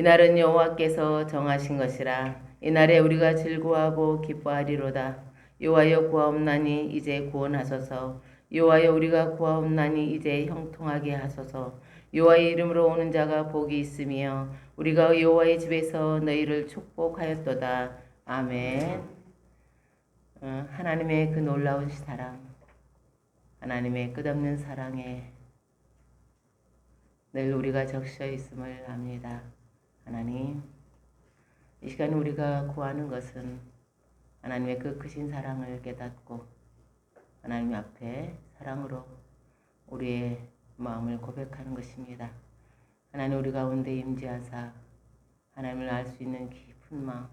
이날은 여호와께서 정하신 것이라. 이날에 우리가 즐거워하고 기뻐하리로다. 여호와여 구하옵나니 이제 구원하소서. 여호와여 우리가 구하옵나니 이제 형통하게 하소서. 여호와의 이름으로 오는 자가 복이 있으며 우리가 여호와의 집에서 너희를 축복하였도다. 아멘. 하나님의 그 놀라운 사랑, 하나님의 끝없는 사랑에 늘 우리가 적셔 있음을 압니다. 하나님, 이 시간 우리가 구하는 것은 하나님의 그 크신 사랑을 깨닫고 하나님 앞에 사랑으로 우리의 마음을 고백하는 것입니다. 하나님 우리 가운데 임재하사 하나님을 알 수 있는 깊은 마음,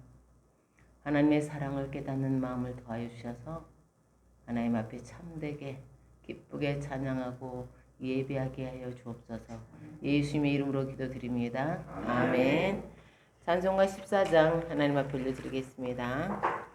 하나님의 사랑을 깨닫는 마음을 더하여 주셔서 하나님 앞에 참되게 기쁘게 찬양하고 예배하게 하여 주옵소서. 예수님의 이름으로 기도드립니다. 아멘. 찬송가 14장 하나님 앞에 올려드리겠습니다.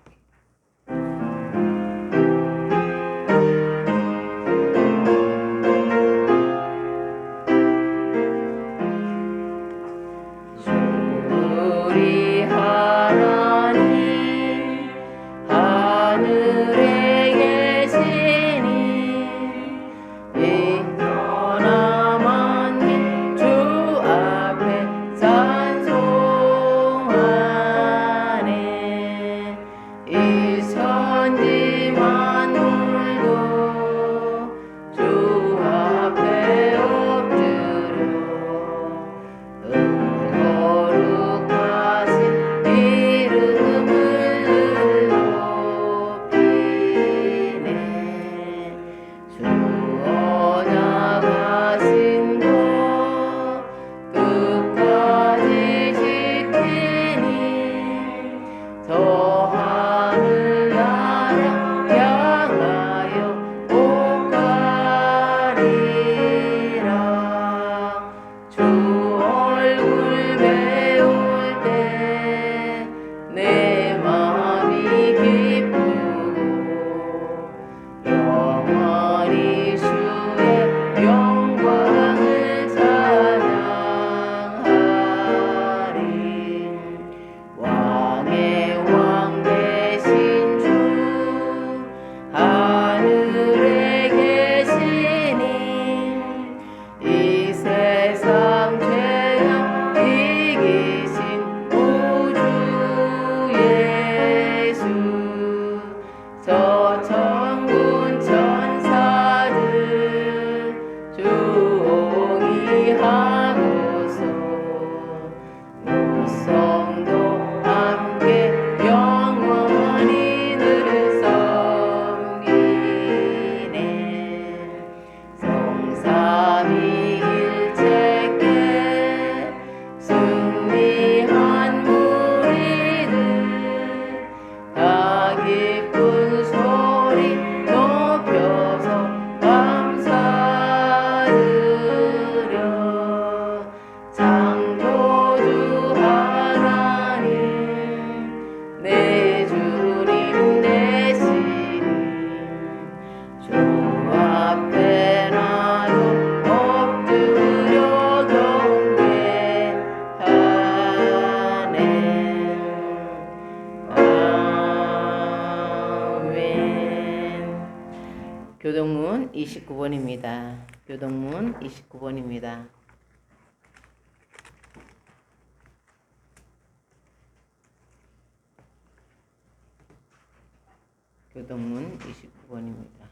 교동문 29번입니다. 교동문 29번입니다. 교동문 29번입니다.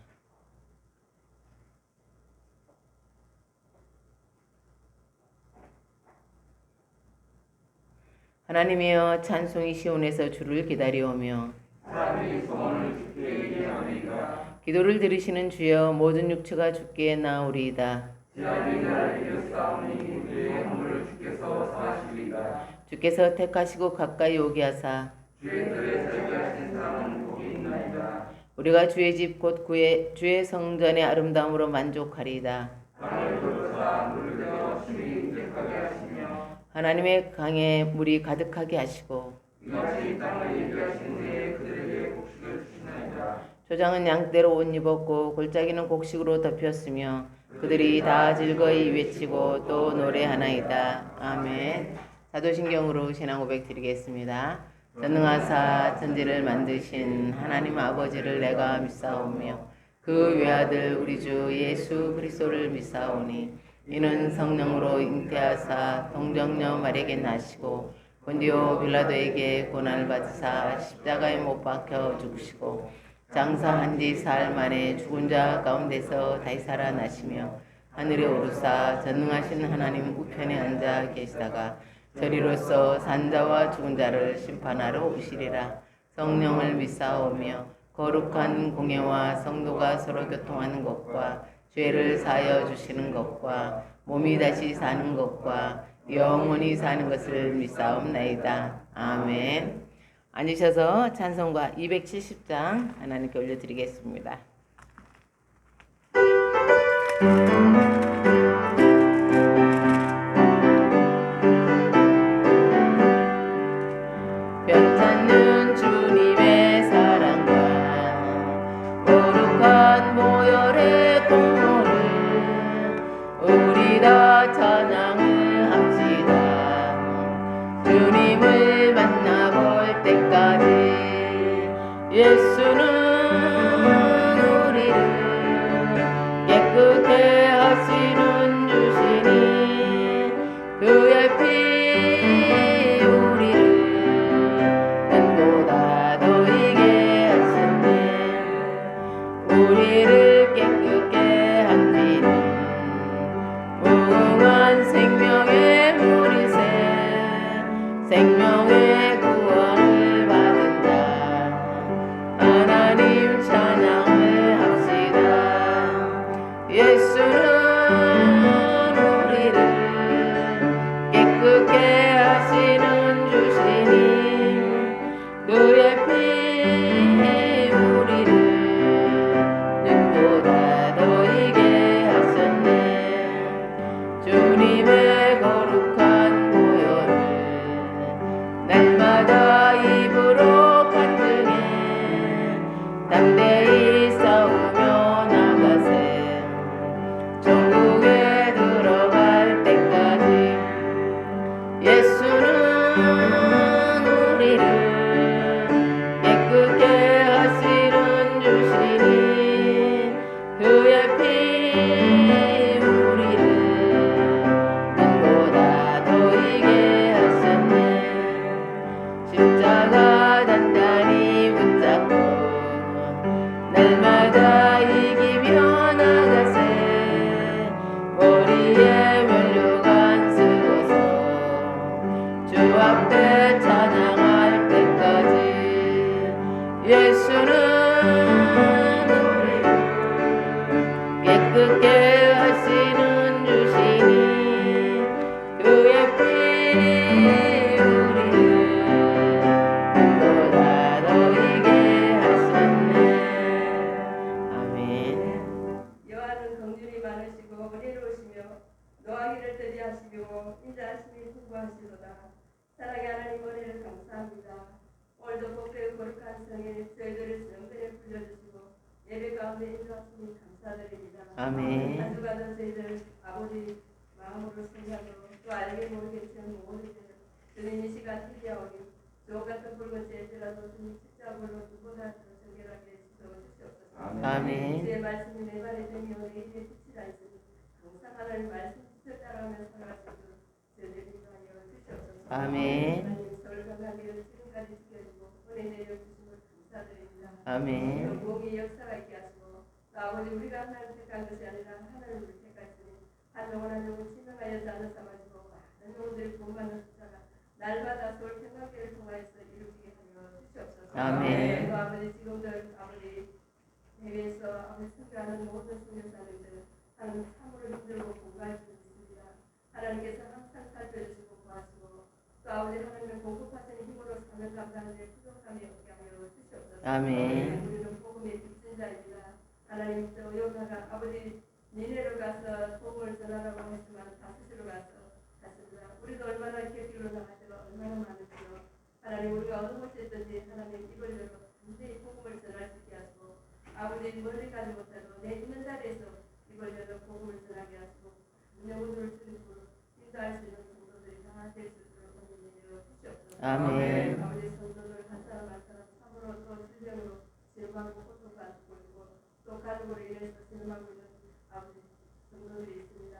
하나님이여 찬송이 시온에서 주를 기다려오며 사람이 소원을 주께 얘기하니까 기도를 들으시는 주여 모든 육체가 주께 나오리이다. 지하니 나를 이겼사오니 그의 허물을 주께서 사하시리이다. 주께서 택하시고 가까이 오게 하사 주의 뜰에 살게 하신 사람은 복이 있나이다. 우리가 주의 집 곧 주의 성전의 아름다움으로 만족하리이다. 강을 돌로사 물을 내어 심히 인색하게 하시며 하나님의 강에 물이 가득하게 하시고 이같이 땅을 예비하신 후에 그들에게 곡식을 주시나이다. 조장은 양떼로 옷 입었고 골짜기는 곡식으로 덮였으며 그들이 다 즐거이 외치고 또 노래하나이다. 아멘. 사도신경으로 신앙 고백 드리겠습니다. 전능하사 천지를 만드신 하나님 아버지를 내가 믿사오며 그 외아들 우리 주 예수 그리스도를 믿사오니 이는 성령으로 잉태하사 동정녀 마리아에게 나시고 본디오 빌라도에게 고난을 받으사 십자가에 못 박혀 죽으시고 장사한 지 사흘 만에 죽은 자 가운데서 다시 살아나시며 하늘에 오르사 전능하신 하나님 우편에 앉아 계시다가 저리로서 산자와 죽은 자를 심판하러 오시리라. 성령을 믿사오며 거룩한 공예와 성도가 서로 교통하는 것과 죄를 사하여 주시는 것과 몸이 다시 사는 것과 영원히 사는 것을 믿사옵나이다. 아멘. 앉으셔서 찬송가 270장 하나님께 올려드리겠습니다. 변찮는 주님의 사랑과 거룩한 보혈의 공로를 우리 다 찬양을 합시다. 주님을 만나볼 때까지 예수는 우리를 깨끗게 하시는 주시니 그의 피 우리를 깨끗게 한 피는 무궁한 생명의 물이세 생명의 구원을 받은 자 하나님 찬양을 합시다. 예수는 우리를 깨끗게 하시는 주시니 그의 피 주님의 거룩한 보혈을 날마다 입으로 간증해 담대히 싸우며 나가세. 천국에 들어갈 때까지 예수는 우리를 깨끗게 하시는 주시니 그의 피 십자가 단단히 붙잡고 날마다 이기며 나가세. 머리에 면류관 쓰고서 주 앞에 찬양할 때까지 예수는 우리를 깨끗게 하시는 주시니 그의 피 인자하심이 풍부하시도다. 사랑의 하나님 은혜를 감사합니다. 오늘도 복되고 거룩한 성일 저희들을 영전에 불러주시고 예배 가운데 인도하시니 감사드립니다. 아멘. 한 주간도 저희들 아버지 마음으로 생각하고 또 알게 모르겠지만 모든 주님 이 시간 희귀하오니 주옥 같은 붉은 죄지라도 주님 십자군로 누구나 정결하게 주시옵소서. 아멘. 주의 말씀이 내 발에 되며 내 입에 빛이라 있으니 항상 하나님 말씀 뜻을 따라가며 살아가시고 아멘. 아멘. 공의 역사가 있게 하시고 아버지 우리가 하나님 택한 것이 아니라 하나님 우리 택하시니 한 영혼 한 영혼 지명하여지 않은 삼아지고 많은 영혼들이 구원받는 숫자가 날마다 서울 평강교회를 통하여서 이루게 하여 주시옵소서. 아멘. 또 아버지 지금들 아버지 해외에서 아버지 승리하는 모든 승리자님들 하나님 참으로 힘들고 공부할 수 있습니다. 하나님께서 항상 살펴주시고 구하시고 또 아버지 하나님의 공급하시는 힘으로 사는 감사하는데 부족함이 없게 하여 주시옵소서. 아멘. 우리는 복음의 빚진자입니다. 하나님 또 요나가 아버지 니네로 가서 복음을 전하라고 했지만 다스시로 가서 갔습니다. 우리도 얼마나 이렇게 길로 나가시고 얼마나 많으시고 하나님 우리가 어느 곳에 있든지 하나님 이걸 열고 단지 복음을 전할 수 있게 하시고 아버지 멀리 가지 못해도 내 있는 자리에서 이걸 열고 복음을 전하게 하시고 영혼들을 주님으로 인도할 수 있는 성도들이 다 될 수 있도록 아멘. 아버지 성도들 한 사람 한 사람 참으로 또 실력으로 지음하고 고통받고 있고 또 가족으로 인해서 지음하고 있는 아버지 성도들이 있습니다.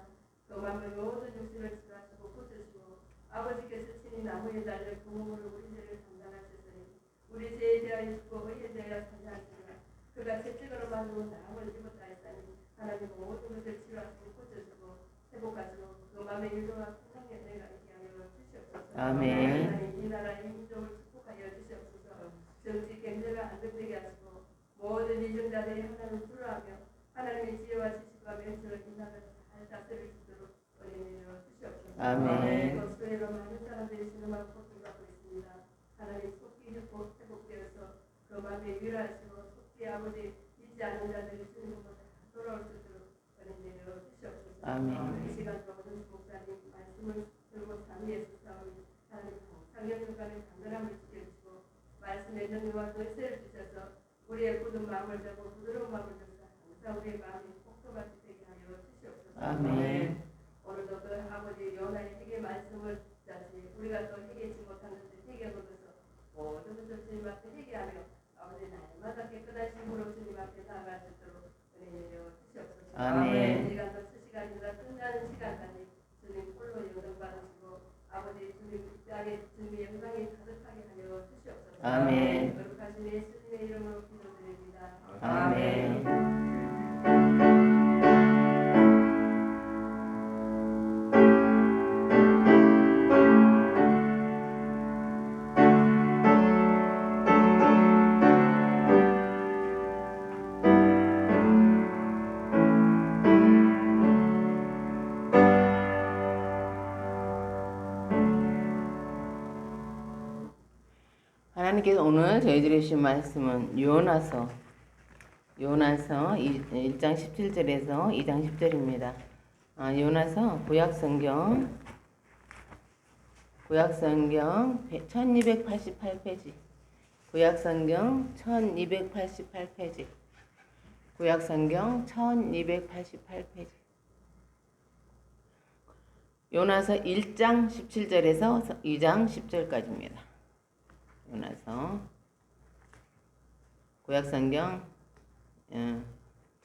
그 마음을 모든 육신을 치유하시고 고쳐주시고 아버지께서 친히 나무에 달려 구멍으로 우리 죄를 담당하셨으니 우리 죄에 대하여 죽고 의에 대하여 산다하시니라. 그가 채찍으로 만든 나무를 입었다 했다니 하나님 모든 것을 치유하시고 고쳐주고 회복하시고 그 마음의 유로와 풍성의 은혜가 있게 하여 주시옵소서. 아멘. 하나님 이 나라 이 민족을 축복하여 주시옵소서. 정치 경제가 안정되게 하시고 모든 이정자들이 하나님을 두려워하며 하나님의 지혜와 지식과 명철을 이 나라를 잘 다스릴 수 있도록 은혜를 주시옵소서. 아멘. 고스톱으로 많은 사람들이 신음하고 고통받고 있습니다. 하나님 속히 회복되어서 그 마음에 위로하시고 속히 아버지 잊지 않는 자들이 주님으로 돌아올 수 있도록 은혜를 주시옵소서. 아멘. 이 시간 모든 목사님 말씀을 들고 참여해서 싸우니 하나님 상념중간에 강건함을 지켜주시고 말씀의 능력과 권세를 주셔서 우리의 굳은 마음을 잡고 부드러운 마음을 줘서 항상 우리의 마음이 폭소같이 되게 하여 주시옵소서. 아멘. 오늘도 그 아버지 요나의 회개 말씀을 자시 우리가 또 회개치 못한 것을 회개하고서 모든 것을 주님 앞에 회개하며 아버지 날마다 깨끗한 심으로 주님 앞에 나아갈 수 있도록 은혜를 주시옵소서. 아멘. 이 시간도 수시간이라 끝나는 시간까지 주님 홀로 영광 받으시고 아버지 주님 입장에 주님의 영광이 가득하게 하여 주시옵소서. 아멘. 거룩하신 예수님의 이름으로 기도드립니다. 아멘. 하나님께서 오늘 저희들이 주신 말씀은 요나서 1장 17절에서 2장 10절입니다. 요나서 구약성경 1288페이지 구약성경 1288페이지 구약성경 1288페이지 요나서 1장 17절에서 2장 10절까지입니다. 요나서 구약성경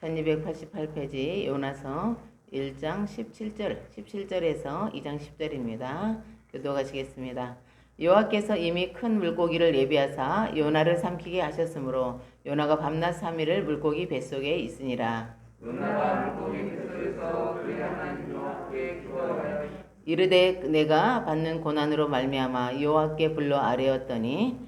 1288페이지 요나서 1장 17절에서 2장 10절입니다. 교도하시겠습니다. 여호와께서 이미 큰 물고기를 예비하사 요나를 삼키게 하셨으므로 요나가 밤낮 3일을 물고기 뱃속에 있으니라. 요나가 물고기 뱃속에서 그의 하나님 여호와께 기도하여 이르되 내가 받는 고난으로 말미암아 여호와께 불러 아뢰었더니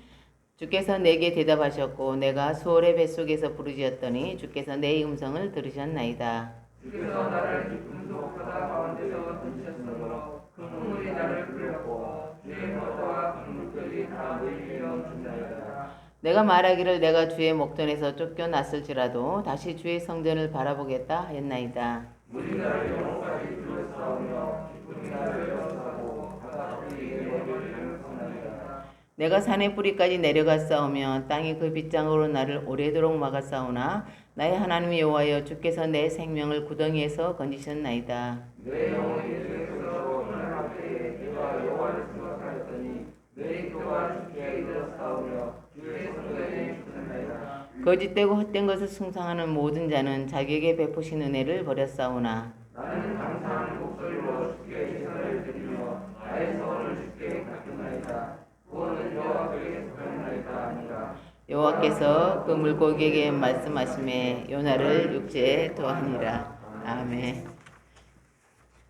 주께서 내게 대답하셨고 내가 수월의 뱃속에서 부르짖었더니 주께서 내 음성을 들으셨나이다. 주께서 나를 깊은 속 바다 가운데서 던지셨으므로 그 물이 나를 끌렸고 주의 포도와 그 물들이 다 모이며 준다이다. 내가 말하기를 내가 주의 목전에서 쫓겨났을지라도 다시 주의 성전을 바라보겠다 하였나이다. 물이 나를 영혼까지 둘러싸우며 기쁨이 나를 역사하고 바다 뿌리에 머리를 쏟나이다. 내가 산의 뿌리까지 내려갔사오며 땅이 그 빗장으로 나를 오래도록 막았사오나 나의 하나님 여호와여 주께서 내 생명을 구덩이에서 건지셨나이다. 내 영혼이 주에서 일어날 때에 내가 여호와를 생각하였더니 내 기도가 주께 이르렀사오며 주의 성전에 주셨나이다. 거짓되고 헛된 것을 숭상하는 모든 자는 자기에게 베푸신 은혜를 버렸사오나 나는 감사하는 목소리로 주께 제사를 드리며 나의 소원을 주께 갚으나이다. 구원은 여호와께 속하나이다 아니라. 여호와께서 그 물고기에게 말씀하시매 요나를 육지에 도하니라. 아멘.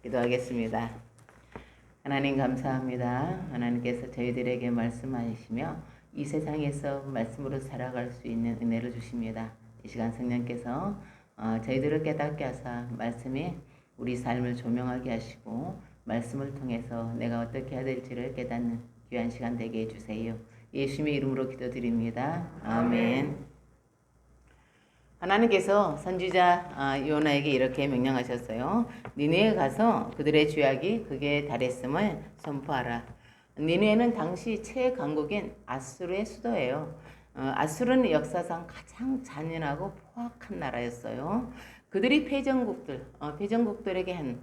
기도하겠습니다. 하나님 감사합니다. 하나님께서 저희들에게 말씀하시며 이 세상에서 말씀으로 살아갈 수 있는 은혜를 주십니다. 이 시간 성령께서 저희들을 깨닫게 하사 말씀이 우리 삶을 조명하게 하시고 말씀을 통해서 내가 어떻게 해야 될지를 깨닫는 귀한 시간 되게 해주세요. 예수님의 이름으로 기도드립니다. 아멘. 하나님께서 선지자 요나에게 이렇게 명령하셨어요. 니느웨에 가서 그들의 죄악이 극에 달했음을 선포하라. 니느웨는 당시 최강국인 아수르의 수도예요. 아수르는 역사상 가장 잔인하고 포악한 나라였어요. 그들이 패전국들에게 한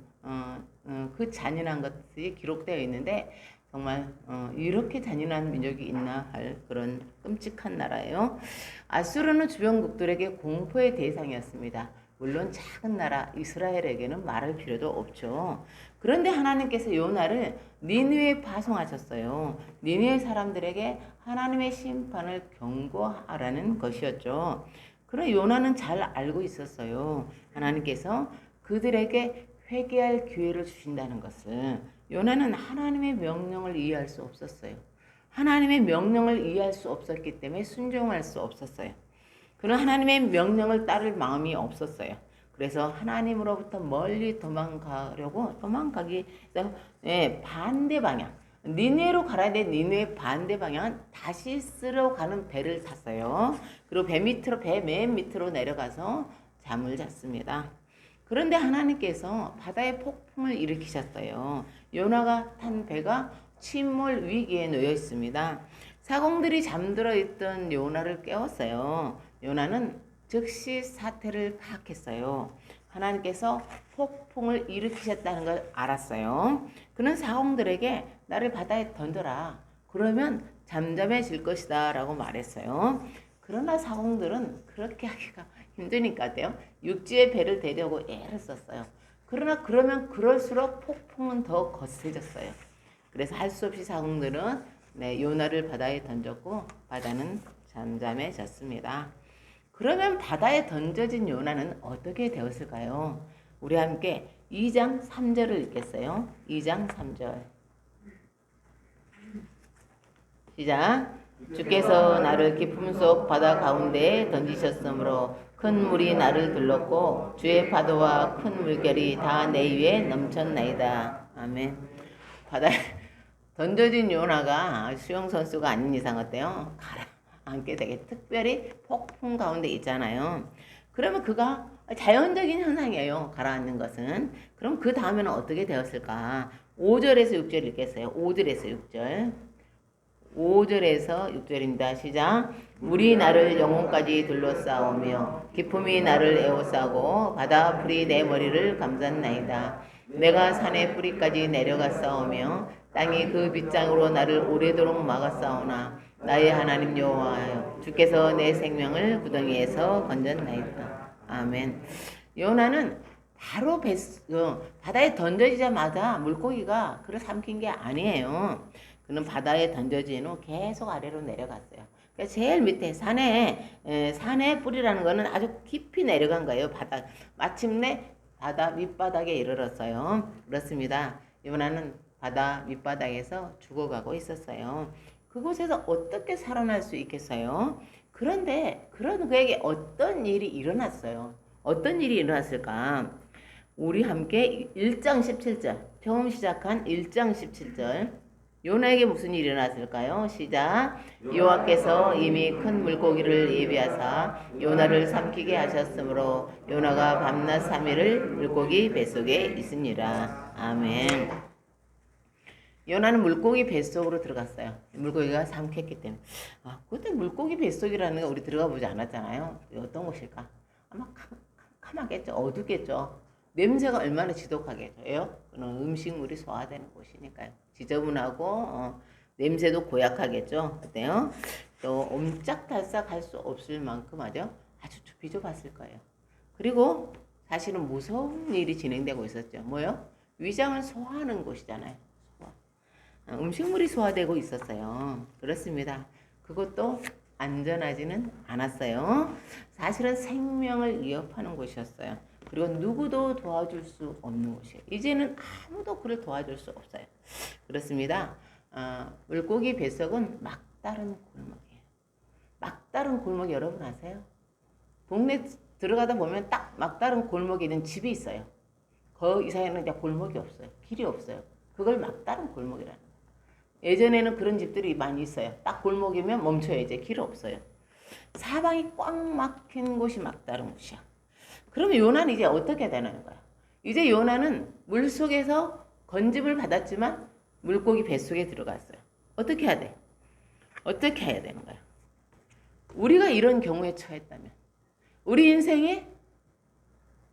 그 잔인한 것이 기록되어 있는데 정말 이렇게 잔인한 민족이 있나 할 그런 끔찍한 나라예요. 아수르는 주변국들에게 공포의 대상이었습니다. 물론 작은 나라 이스라엘에게는 말할 필요도 없죠. 그런데 하나님께서 요나를 니느웨에 파송하셨어요. 니느웨 사람들에게 하나님의 심판을 경고하라는 것이었죠. 그러나 요나는 잘 알고 있었어요. 하나님께서 그들에게 회개할 기회를 주신다는 것을. 요나는 하나님의 명령을 이해할 수 없었어요. 하나님의 명령을 이해할 수 없었기 때문에 순종할 수 없었어요. 그는 하나님의 명령을 따를 마음이 없었어요. 그래서 하나님으로부터 멀리 도망가기 반대 방향, 니느웨로 가야 돼. 니느웨 반대 방향은 다시스로 가는 배를 탔어요. 그리고 배 맨 밑으로 내려가서 잠을 잤습니다. 그런데 하나님께서 바다의 폭풍을 일으키셨어요. 요나가 탄 배가 침몰 위기에 놓여 있습니다. 사공들이 잠들어 있던 요나를 깨웠어요. 요나는 즉시 사태를 파악했어요. 하나님께서 폭풍을 일으키셨다는 걸 알았어요. 그는 사공들에게 나를 바다에 던져라. 그러면 잠잠해질 것이다 라고 말했어요. 그러나 사공들은 그렇게 하기가 힘드니까요. 육지에 배를 대려고 애를 썼어요. 그러나 그럴수록 폭풍은 더 거세졌어요. 그래서 할 수 없이 사공들은 요나를 바다에 던졌고 바다는 잠잠해졌습니다. 그러면 바다에 던져진 요나는 어떻게 되었을까요? 우리 함께 2장 3절을 읽겠어요. 2장 3절. 시작. 주께서 나를 깊음 속 바다 가운데에 던지셨으므로 큰 물이 나를 들렀고 주의 파도와 큰 물결이 다 내 위에 넘쳤나이다. 아멘. 바다에 던져진 요나가 수영선수가 아닌 이상 어때요? 가라앉게 되게 특별히 폭풍 가운데 있잖아요. 그러면 그가 자연적인 현상이에요. 가라앉는 것은. 그럼 그 다음에는 어떻게 되었을까? 5절에서 6절 읽겠어요. 5절에서 6절. 5절에서 6절입니다. 시작. 물이 나를 영혼까지 둘러싸오며 기품이 나를 에워싸고 바다 불이 내 머리를 감쌌나이다. 내가 산의 뿌리까지 내려갔사오며 땅이 그 빗장으로 나를 오래도록 막았사오나 나의 하나님 여호와여 주께서 내 생명을 구덩이에서 건졌나이다. 아멘. 요나는 바로 바다에 던져지자마자 물고기가 그를 삼킨 게 아니에요. 그는 바다에 던져진 후 계속 아래로 내려갔어요. 그러니까 제일 밑에 산의 뿌리라는 거는 아주 깊이 내려간 거예요. 마침내 바다 밑바닥에 이르렀어요. 그렇습니다. 요나는 바다 밑바닥에서 죽어가고 있었어요. 그곳에서 어떻게 살아날 수 있겠어요? 그런데 그에게 어떤 일이 일어났어요. 어떤 일이 일어났을까? 우리 함께 1장 17절 처음 시작한 1장 17절 요나에게 무슨 일이 일어났을까요? 시작. 여호와께서 이미 큰 물고기를 예비하사 요나를 삼키게 하셨으므로 요나가 밤낮 3일을 물고기 뱃속에 있으니라. 아멘. 요나는 물고기 뱃속으로 들어갔어요. 물고기가 삼켰기 때문에. 그때 물고기 뱃속이라는 거 우리 들어가 보지 않았잖아요. 어떤 곳일까? 아마 캄캄하겠죠. 어둡겠죠. 냄새가 얼마나 지독하겠어요? 그런 음식물이 소화되는 곳이니까요. 지저분하고 냄새도 고약하겠죠. 어때요? 또 옴짝달싹 할 수 없을 만큼 아주 비좁았을 거예요. 그리고 사실은 무서운 일이 진행되고 있었죠. 뭐요? 위장을 소화하는 곳이잖아요. 음식물이 소화되고 있었어요. 그렇습니다. 그것도 안전하지는 않았어요. 사실은 생명을 위협하는 곳이었어요. 그리고 누구도 도와줄 수 없는 곳이에요. 이제는 아무도 그를 도와줄 수 없어요. 그렇습니다. 물고기 뱃속은 막다른 골목이에요. 막다른 골목 여러분 아세요? 동네 들어가다 보면 딱 막다른 골목에 있는 집이 있어요. 그 이상에는 이제 골목이 없어요. 길이 없어요. 그걸 막다른 골목이라는 거예요. 예전에는 그런 집들이 많이 있어요. 딱 골목이면 멈춰요. 이제 길 없어요. 사방이 꽉 막힌 곳이 막다른 곳이야. 그러면 요나는 이제 어떻게 되는 거야? 이제 요나는 물속에서 건짐을 받았지만 물고기 뱃속에 들어갔어요. 어떻게 해야 돼? 어떻게 해야 되는 거야? 우리가 이런 경우에 처했다면, 우리 인생에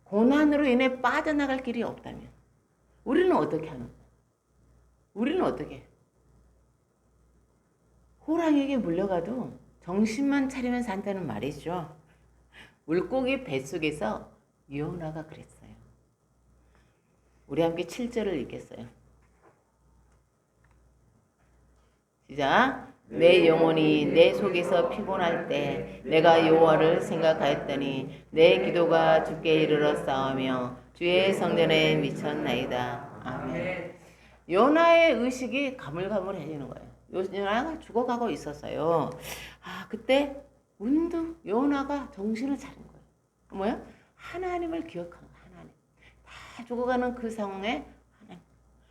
고난으로 인해 빠져나갈 길이 없다면 우리는 어떻게 하는 거야? 우리는 어떻게 해? 호랑이에게 물려가도 정신만 차리면 산다는 말이죠. 물고기 뱃속에서 요나가 그랬어요. 우리 함께 7절을 읽겠어요. 시작. 내 영혼이 내 속에서 피곤할 때 내가 여호와를 생각하였더니 내 기도가 주께 이르러 싸우며 주의 성전에 미쳤나이다. 아멘. 요나의 의식이 가물가물해지는 거예요. 요나가 죽어가고 있었어요. 그때 문득 요나가 정신을 차린 거예요. 뭐야? 하나님을 기억한 거예요. 하나님. 다 죽어가는 그 상황에 하나님.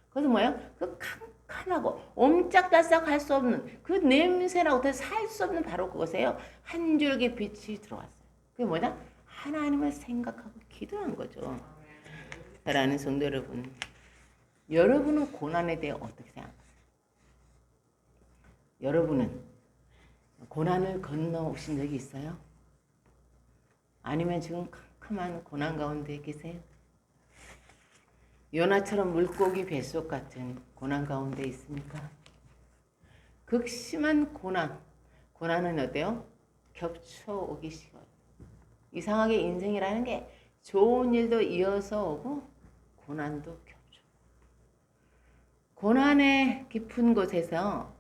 그래서 뭐야? 그 칸칸하고 옴짝달싹 할 수 없는 그 냄새나고 살 수 없는 바로 그것에요. 한 줄기 빛이 들어왔어요. 그게 뭐냐? 하나님을 생각하고 기도한 거죠. 사랑하는 성도 여러분, 여러분은 고난에 대해 어떻게 생각하세요? 여러분은 고난을 건너오신 적이 있어요? 아니면 지금 캄캄한 고난 가운데 계세요? 요나처럼 물고기 뱃속 같은 고난 가운데 있습니까? 극심한 고난은 어때요? 겹쳐오기 쉬워요. 이상하게 인생이라는 게 좋은 일도 이어서 오고 고난도 겹쳐. 고난의 깊은 곳에서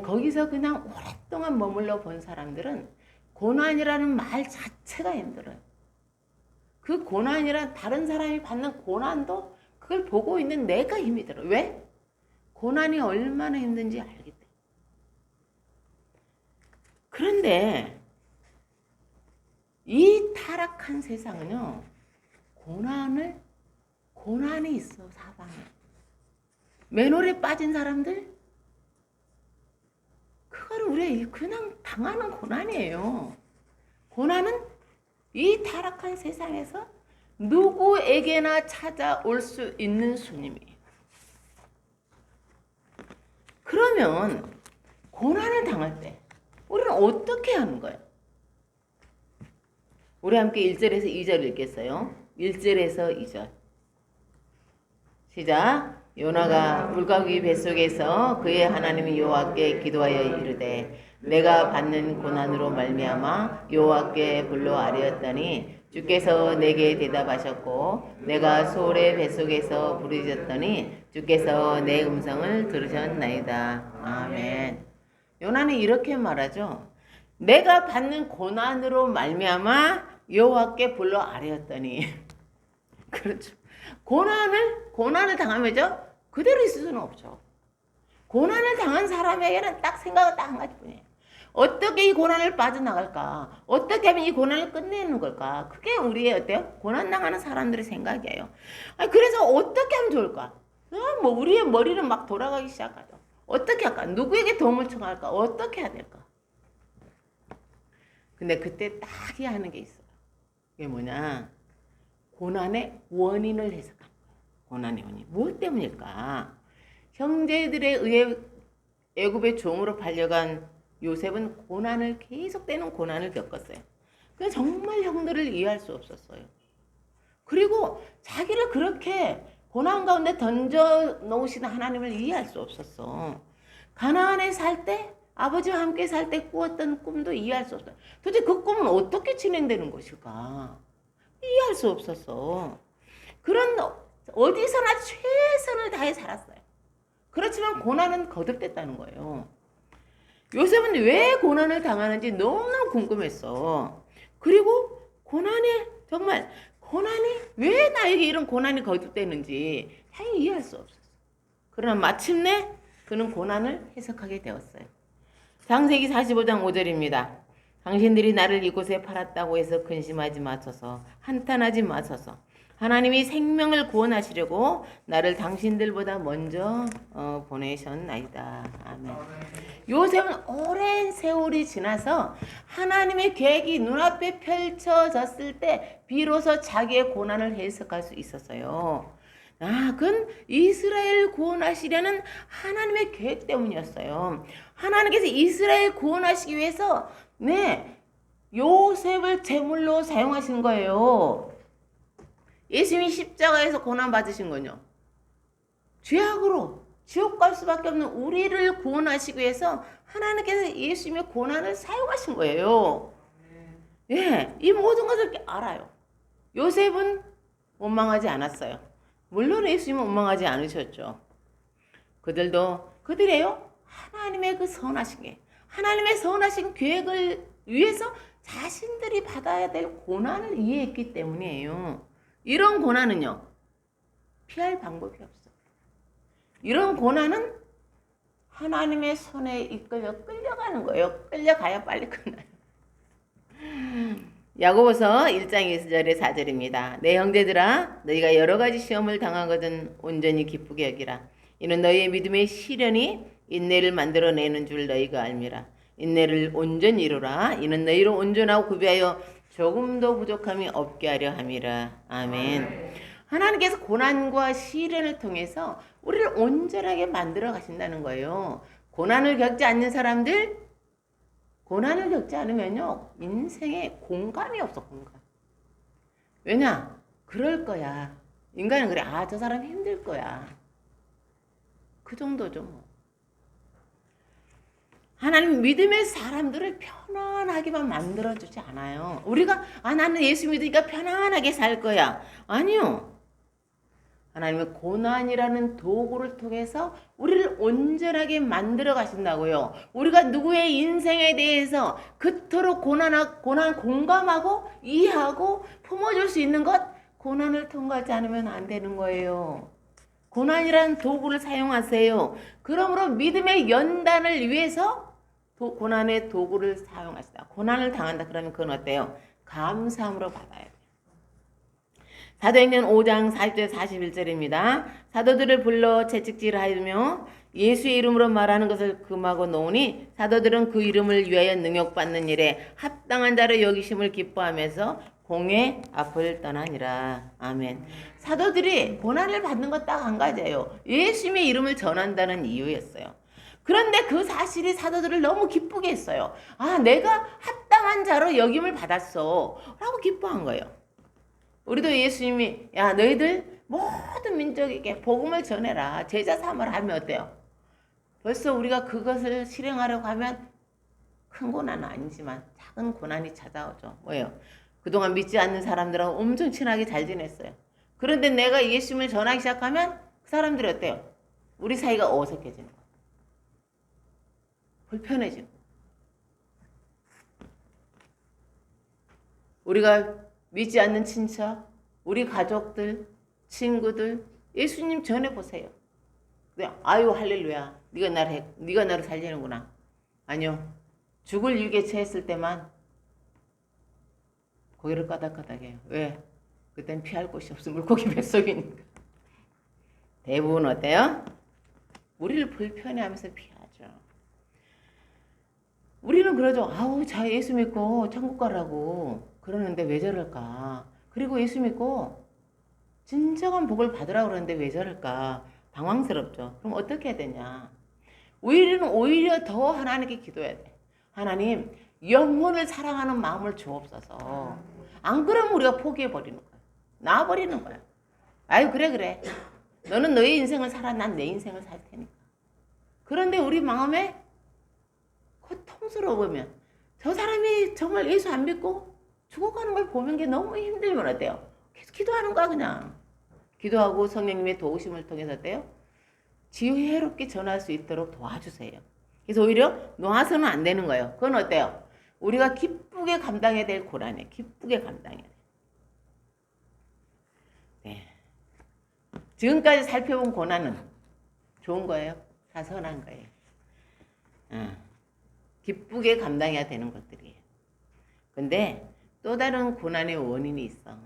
거기서 그냥 오랫동안 머물러 본 사람들은 고난이라는 말 자체가 힘들어요. 그 고난이란 다른 사람이 받는 고난도 그걸 보고 있는 내가 힘이 들어요. 왜? 고난이 얼마나 힘든지 알기 때문에. 그런데 이 타락한 세상은요, 고난이 있어, 사방에. 맨홀에 빠진 사람들, 그거를 우리 그냥 당하는 고난이에요. 고난은 이 타락한 세상에서 누구에게나 찾아올 수 있는 손님이에요. 그러면 고난을 당할 때 우리는 어떻게 하는 거예요? 우리 함께 1절에서 2절 읽겠어요. 1절에서 2절. 시작. 요나가 물고기 뱃속에서 그의 하나님 여호와께 기도하여 이르되 내가 받는 고난으로 말미암아 여호와께 불러 아뢰었더니 주께서 내게 대답하셨고 내가 소울의 뱃속에서 부르짖었더니 주께서 내 음성을 들으셨나이다. 아멘. 요나는 이렇게 말하죠. 내가 받는 고난으로 말미암아 여호와께 불러 아뢰었더니 그렇죠. 고난을 당하면요 그대로 있을 수는 없죠. 고난을 당한 사람에게는 딱 생각은 딱 한 가지뿐이에요. 어떻게 이 고난을 빠져나갈까? 어떻게 하면 이 고난을 끝내는 걸까? 그게 우리의 어때요? 고난 당하는 사람들의 생각이에요. 그래서 어떻게 하면 좋을까? 우리의 머리는 막 돌아가기 시작하죠. 어떻게 할까? 누구에게 도움을 청할까? 어떻게 해야 될까? 근데 그때 딱 해야 하는 게 있어요. 그게 뭐냐? 고난의 원인을 해석하는 거예요. 고난의 원인. 무엇 때문일까? 형제들에 의해 애굽의 종으로 팔려간 요셉은 계속되는 고난을 겪었어요. 그래서 정말 형들을 이해할 수 없었어요. 그리고 자기를 그렇게 고난 가운데 던져 놓으시는 하나님을 이해할 수 없었어. 가나안에 살 때 아버지와 함께 살 때 꾸었던 꿈도 이해할 수 없어요. 도대체 그 꿈은 어떻게 진행되는 것일까? 이해할 수 없었어. 그런 어디서나 최선을 다해 살았어요. 그렇지만 고난은 거듭됐다는 거예요. 요셉은 왜 고난을 당하는지 너무나 궁금했어. 그리고 고난이 왜 나에게 이런 고난이 거듭되는지 당연히 이해할 수 없었어. 그러나 마침내 그는 고난을 해석하게 되었어요. 창세기 45장 5절입니다. 당신들이 나를 이곳에 팔았다고 해서 근심하지 마소서, 한탄하지 마소서. 하나님이 생명을 구원하시려고 나를 당신들보다 먼저 보내셨나이다. 아멘. 요셉은 오랜 세월이 지나서 하나님의 계획이 눈앞에 펼쳐졌을 때 비로소 자기의 고난을 해석할 수 있었어요. 그건 이스라엘 구원하시려는 하나님의 계획 때문이었어요. 하나님께서 이스라엘 구원하시기 위해서 요셉을 제물로 사용하신 거예요. 예수님이 십자가에서 고난 받으신 건요. 죄악으로 지옥 갈 수밖에 없는 우리를 구원하시기 위해서 하나님께서 예수님의 고난을 사용하신 거예요. 예, 이 모든 것을 알아요. 요셉은 원망하지 않았어요. 물론 예수님은 원망하지 않으셨죠. 그들이에요. 하나님의 그 선하신 게, 하나님의 선하신 계획을 위해서 자신들이 받아야 될 고난을 이해했기 때문이에요. 이런 고난은요, 피할 방법이 없어. 이런 고난은 하나님의 손에 이끌려 끌려가는 거예요. 끌려가야 빨리 끝나요. 야고보서 1장 2절에 4절입니다. 내 형제들아, 너희가 여러 가지 시험을 당하거든 온전히 기쁘게 여기라. 이는 너희의 믿음의 시련이 인내를 만들어내는 줄 너희가 알미라. 인내를 온전히 이루라. 이는 너희로 온전하고 구비하여 조금도 부족함이 없게 하려 함이라. 아멘. 하나님께서 고난과 시련을 통해서 우리를 온전하게 만들어 가신다는 거예요. 고난을 겪지 않는 사람들, 고난을 겪지 않으면요, 인생에 공감이 없어, 공감. 왜냐? 그럴 거야. 인간은 그래. 아, 저 사람 힘들 거야. 그 정도죠, 뭐. 하나님 믿음의 사람들을 편안하게만 만들어주지 않아요. 우리가, 아, 나는 예수 믿으니까 편안하게 살 거야. 아니요. 하나님의 고난이라는 도구를 통해서 우리를 온전하게 만들어 가신다고요. 우리가 누구의 인생에 대해서 그토록 고난 공감하고 이해하고 품어줄 수 있는 것, 고난을 통과하지 않으면 안 되는 거예요. 고난이라는 도구를 사용하세요. 그러므로 믿음의 연단을 위해서 고난의 도구를 사용하시다. 고난을 당한다. 그러면 그건 어때요? 감사함으로 받아야 돼요. 사도행전 5장 40절 41절입니다. 사도들을 불러 채찍질하며 예수의 이름으로 말하는 것을 금하고 놓으니 사도들은 그 이름을 위하여 능욕받는 일에 합당한 자로 여기심을 기뻐하면서 공회 앞을 떠나니라. 아멘. 사도들이 고난을 받는 것 딱 한 가지예요. 예수님의 이름을 전한다는 이유였어요. 그런데 그 사실이 사도들을 너무 기쁘게 했어요. 아, 내가 합당한 자로 여김을 받았어 라고 기뻐한 거예요. 우리도 예수님이, 야, 너희들 모든 민족에게 복음을 전해라, 제자 삼으라 하면 어때요? 벌써 우리가 그것을 실행하려고 하면 큰 고난은 아니지만 작은 고난이 찾아오죠. 뭐예요? 그동안 믿지 않는 사람들하고 엄청 친하게 잘 지냈어요. 그런데 내가 예수님을 전하기 시작하면 그 사람들이 어때요? 우리 사이가 어색해지는 거예요. 불편해지고. 우리가 믿지 않는 친척, 우리 가족들, 친구들, 예수님 전해보세요. 아유, 할렐루야. 네가 나를 살리는구나. 아니요. 죽을 일에 처했을 때만 고개를 까닥까닥해요. 왜? 그땐 피할 곳이 없어. 물고기 뱃속이니까. 대부분 어때요? 우리를 불편해하면서 피하죠. 우리는 그러죠. 아우, 자, 예수 믿고 천국 가라고 그러는데 왜 저럴까? 그리고 예수 믿고 진정한 복을 받으라고 그러는데 왜 저럴까? 당황스럽죠. 그럼 어떻게 해야 되냐? 우리는 오히려 더 하나님께 기도해야 돼. 하나님, 영혼을 사랑하는 마음을 주옵소서. 안 그러면 우리가 포기해버리는 거야. 놔버리는 거야. 아유, 그래. 너는 너의 인생을 살아. 난 내 인생을 살 테니까. 그런데 우리 마음에 고통스러우면, 저 사람이 정말 예수 안 믿고 죽어가는 걸 보는 게 너무 힘들면 어때요? 계속 기도하는 거야, 그냥. 기도하고 성령님의 도우심을 통해서 어때요? 지혜롭게 전할 수 있도록 도와주세요. 그래서 오히려 놓아서는 안 되는 거예요. 그건 어때요? 우리가 기쁘게 감당해야 될 고난이에요. 기쁘게 감당해야 돼요. 네. 지금까지 살펴본 고난은 좋은 거예요? 다 선한 거예요. 기쁘게 감당해야 되는 것들이에요. 근데 또 다른 고난의 원인이 있어.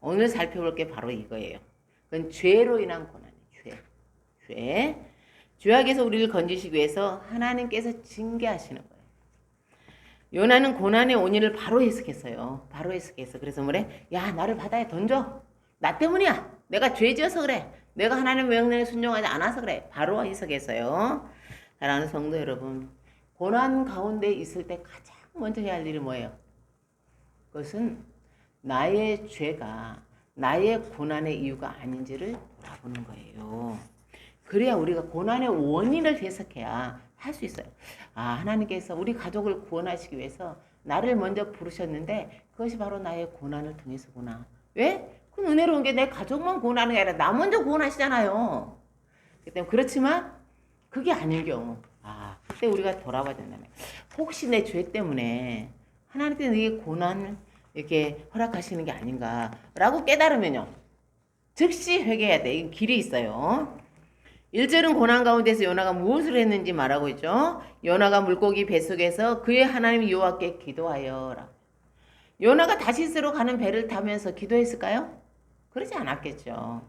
오늘 살펴볼 게 바로 이거예요. 그건 죄로 인한 고난이에요. 죄. 죄악에서 우리를 건지시기 위해서 하나님께서 징계하시는 거예요. 요나는 고난의 원인을 바로 해석했어요. 바로 해석했어. 그래서 뭐래? 야, 나를 바다에 던져. 나 때문이야. 내가 죄 지어서 그래. 내가 하나님의 명령에 순종하지 않아서 그래. 바로 해석했어요. 사랑하는 성도 여러분, 고난 가운데 있을 때 가장 먼저 해야 할 일이 뭐예요? 그것은 나의 죄가 나의 고난의 이유가 아닌지를 돌아보는 거예요. 그래야 우리가 고난의 원인을 해석해야 할 수 있어요. 아, 하나님께서 우리 가족을 구원하시기 위해서 나를 먼저 부르셨는데 그것이 바로 나의 고난을 통해서구나. 왜? 그 은혜로운 게 내 가족만 구원하는 게 아니라 나 먼저 구원하시잖아요. 그렇지만 그게 아닌 경우, 아, 그때 우리가 돌아봐야 된다면, 혹시 내 죄 때문에 하나님께서 네게 고난을 이렇게 허락하시는 게 아닌가라고 깨달으면요, 즉시 회개해야 돼. 이 길이 있어요. 1절은 고난 가운데서 요나가 무엇을 했는지 말하고 있죠. 요나가 물고기 뱃속에서 그의 하나님 여호와께 기도하여. 요나가 다시스로 가는 배를 타면서 기도했을까요? 그러지 않았겠죠.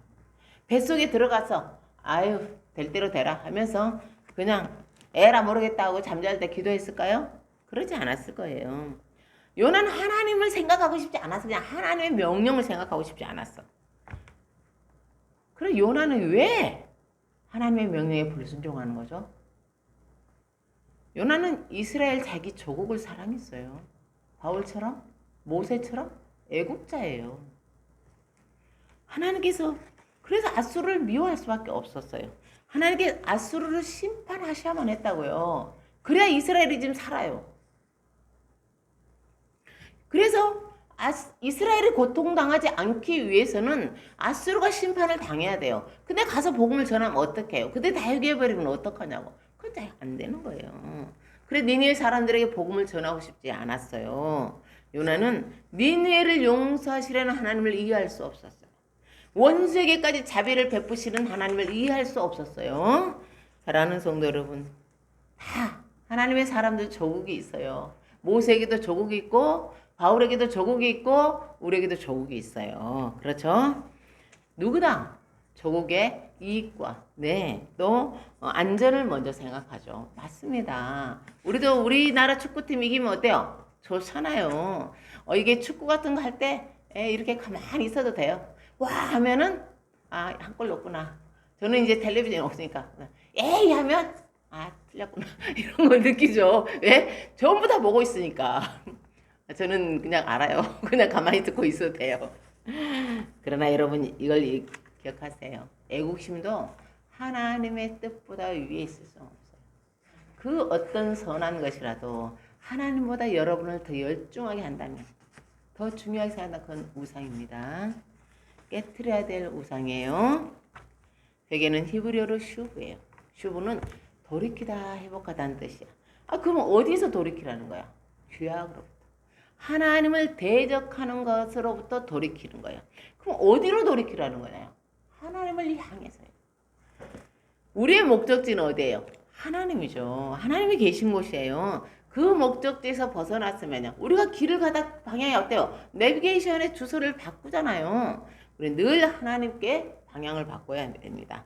뱃속에 들어가서 아유 될 대로 되라 하면서 그냥 에라 모르겠다 하고 잠잘 때 기도했을까요? 그러지 않았을 거예요. 요나는 하나님을 생각하고 싶지 않았어. 그냥 하나님의 명령을 생각하고 싶지 않았어. 그럼 요나는 왜 하나님의 명령에 불순종하는 거죠? 요나는 이스라엘 자기 조국을 사랑했어요. 바울처럼, 모세처럼 애국자예요. 하나님께서 그래서 아수르를 미워할 수밖에 없었어요. 하나님께 아수르를 심판하셔야만 했다고요. 그래야 이스라엘이 지금 살아요. 그래서 이스라엘이 고통당하지 않기 위해서는 아수르가 심판을 당해야 돼요. 근데 가서 복음을 전하면 어떡해요? 근데 다 회개해버리면 어떡하냐고. 그건 잘 안 되는 거예요. 그래 니느웨 사람들에게 복음을 전하고 싶지 않았어요. 요나는 니느웨를 용서하시려는 하나님을 이해할 수 없었어요. 원수에게까지 자비를 베푸시는 하나님을 이해할 수 없었어요. 사랑하는 성도 여러분, 다 하나님의 사람들 조국이 있어요. 모세에게도 조국이 있고 바울에게도 조국이 있고 우리에게도 조국이 있어요. 그렇죠? 누구나 조국의 이익과 또 안전을 먼저 생각하죠. 맞습니다. 우리도 우리나라 축구팀 이기면 어때요? 좋잖아요. 이게 축구 같은 거 할 때 이렇게 가만히 있어도 돼요. 와 하면은 한 골 넣었구나. 저는 이제 텔레비전이 없으니까 에이 하면 틀렸구나 이런 걸 느끼죠. 왜? 전부 다 보고 있으니까. 저는 그냥 알아요. 그냥 가만히 듣고 있어도 돼요. 그러나 여러분 이걸 기억하세요. 애국심도 하나님의 뜻보다 위에 있을 수 없어요. 그 어떤 선한 것이라도 하나님보다 여러분을 더 열중하게 한다면, 더 중요하게 생각한다면 그건 우상입니다. 깨트려야 될 우상이에요. 회개는 히브리어로 슈브예요. 슈브는 돌이키다, 회복하다는 뜻이야. 그럼 어디서 돌이키라는 거야? 죄악으로부터. 하나님을 대적하는 것으로부터 돌이키는 거예요. 그럼 어디로 돌이키라는 거냐요? 하나님을 향해서요. 우리의 목적지는 어디예요? 하나님이죠. 하나님이 계신 곳이에요. 그 목적지에서 벗어났으면요, 우리가 길을 가다 방향이 어때요? 내비게이션의 주소를 바꾸잖아요. 우리 늘 하나님께 방향을 바꿔야 됩니다.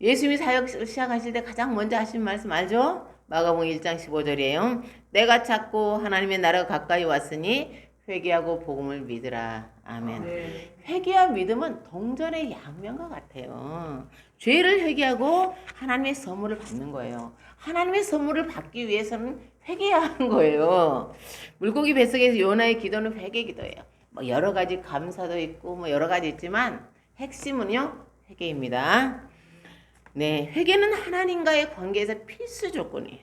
예수님이 사역을 시작하실 때 가장 먼저 하신 말씀 알죠? 마가복음 1장 15절이에요. 내가 찾고 하나님의 나라가 가까이 왔으니 회개하고 복음을 믿으라. 아멘. 네. 회개와 믿음은 동전의 양면과 같아요. 죄를 회개하고 하나님의 선물을 받는 거예요. 하나님의 선물을 받기 위해서는 회개해야 하는 거예요. 물고기 뱃속에서 요나의 기도는 회개 기도예요. 여러 가지 감사도 있고 여러 가지 있지만 핵심은요, 회개입니다. 네, 회개는 하나님과의 관계에서 필수 조건이에요.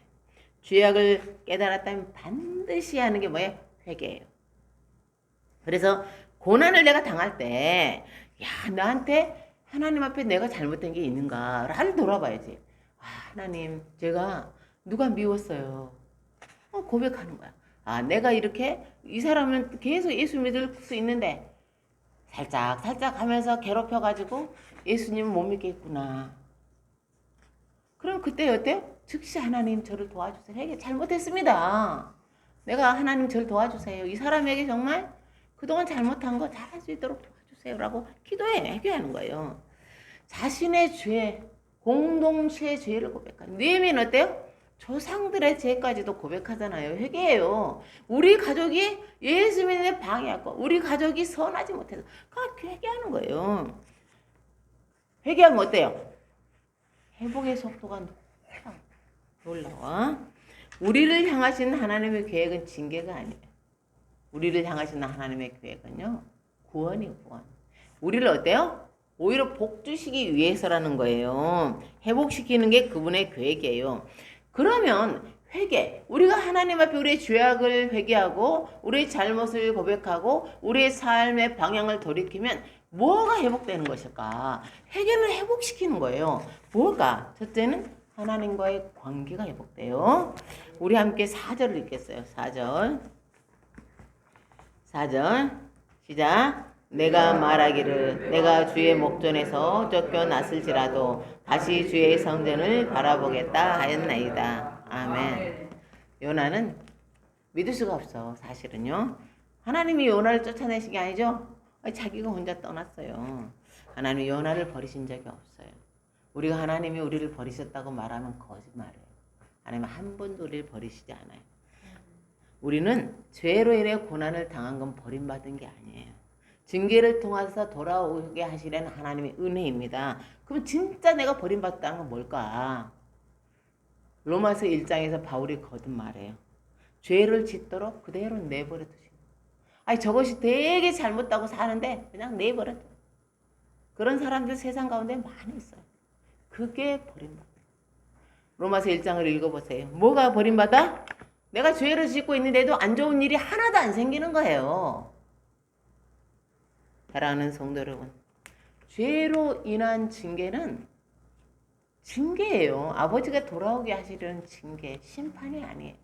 죄악을 깨달았다면 반드시 하는 게 뭐예요? 회개예요. 그래서 고난을 내가 당할 때, 나한테 하나님 앞에 내가 잘못된 게 있는가를 돌아봐야지. 하나님, 제가 누가 미웠어요. 고백하는 거야. 내가 이렇게 이 사람은 계속 예수 믿을 수 있는데 살짝 하면서 괴롭혀가지고 예수님은 못 믿겠구나. 그럼 그때 어때요? 즉시 하나님 저를 도와주세요. 회개 잘못했습니다. 내가 하나님 저를 도와주세요. 이 사람에게 정말 그동안 잘못한 거 잘할 수 있도록 도와주세요. 라고 회개하는 거예요. 자신의 죄, 공동체의 죄를 고백하는. 느헤미야는 어때요? 조상들의 죄까지도 고백하잖아요. 회개해요. 우리 가족이 예수 믿는 데 방해하고 우리 가족이 선하지 못해서 회개하는 거예요. 회개하면 어때요? 회복의 속도가 놀라워. 우리를 향하신 하나님의 계획은 징계가 아니에요. 우리를 향하신 하나님의 계획은요, 구원이에요, 구원. 우리를 어때요? 오히려 복 주시기 위해서라는 거예요. 회복시키는 게 그분의 계획이에요. 그러면 회개, 우리가 하나님 앞에 우리의 죄악을 회개하고 우리의 잘못을 고백하고 우리의 삶의 방향을 돌이키면 뭐가 회복되는 것일까? 회개는 회복시키는 거예요. 뭐가? 첫째는 하나님과의 관계가 회복돼요. 우리 함께 4절을 읽겠어요. 4절 시작. 내가 말하기를 내가 주의 목전에서 쫓겨났을지라도 다시 주의 성전을 바라보겠다 하였나이다. 아멘. 요나는 믿을 수가 없어. 사실은요. 하나님이 요나를 쫓아내신 게 아니죠. 자기가 혼자 떠났어요. 하나님이 요나를 버리신 적이 없어요. 우리가 하나님이 우리를 버리셨다고 말하면 거짓말이에요. 하나님은 한 번도 우리를 버리시지 않아요. 우리는 죄로 인해 고난을 당한 건 버림받은 게 아니에요. 징계를 통해서 돌아오게 하시려는 하나님의 은혜입니다. 그럼 진짜 내가 버림받았다는 건 뭘까? 로마서 1장에서 바울이 거듭 말해요. 죄를 짓도록 그대로 내버려 두신 거예요. 아니 저것이 되게 잘못다고 사는데 그냥 내버려 둬. 그런 사람들 세상 가운데 많이 있어요. 그게 버림받아. 로마서 1장을 읽어보세요. 뭐가 버림받아? 내가 죄를 짓고 있는데도 안 좋은 일이 하나도 안 생기는 거예요. 사랑하는 성도 여러분, 죄로 인한 징계는 징계예요. 아버지가 돌아오게 하시려는 징계, 심판이 아니에요.